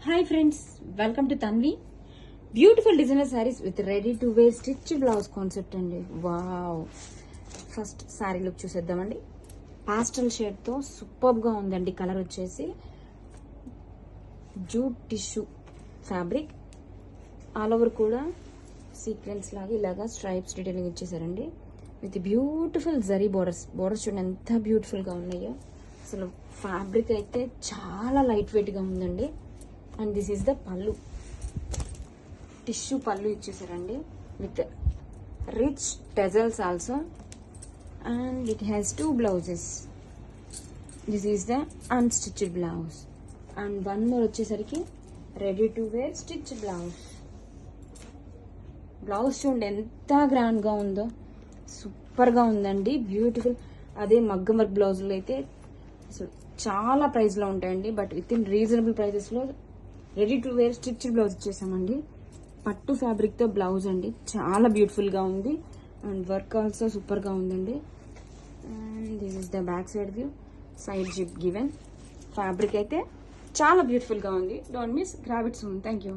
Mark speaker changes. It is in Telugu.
Speaker 1: Hi friends, welcome to Tanvi. Beautiful designer saris with ready to wear stitch blouse concept అండి. వావ్! ఫస్ట్ శారీ లుక్ చూసేద్దామండి. పాస్టల్ షేడ్ తో సూపర్ గా ఉందండి. కలర్ వచ్చేసి jute tissue fabric, all over కూడా సీక్వెన్స్ లాగా ఇలాగా స్ట్రైప్స్ డీటెయిలింగ్ ఇచ్చేసారండి. విత్ బ్యూటిఫుల్ జరీ బోర్డర్స్ చూడండి ఎంత బ్యూటిఫుల్ గా ఉన్నాయో. అసలు ఫ్యాబ్రిక్ అయితే చాలా లైట్ వెయిట్ గా ఉందండి. అండ్ దిస్ ఈస్ ద పళ్ళు, టిష్యూ పళ్ళు ఇచ్చేసారండి with rich tassels also. And it has 2 blouses. This is the unstitched blouse and one more వచ్చేసరికి ready to wear stitch blouse. Blouse చూడండి ఎంత గ్రాండ్ గా ఉందో, సూపర్ గా ఉందండి, బ్యూటిఫుల్. అదే మగ్గం వర్క్ బ్లౌజులు అయితే అసలు చాలా ప్రైస్ లో ఉంటాయండి, but with in reasonable prices లో ready to wear stitch blouse ఇచ్చేసామండి. పట్టు ఫ్యాబ్రిక్ తో బ్లౌజ్ అండి, చాలా బ్యూటిఫుల్ గా ఉంది. అండ్ వర్క్ ఆల్సో సూపర్ గా ఉందండి. And this is the back side view, side zip given. Fabric అయితే చాలా బ్యూటిఫుల్ గా ఉంది. Don't miss, grab it soon. Thank you.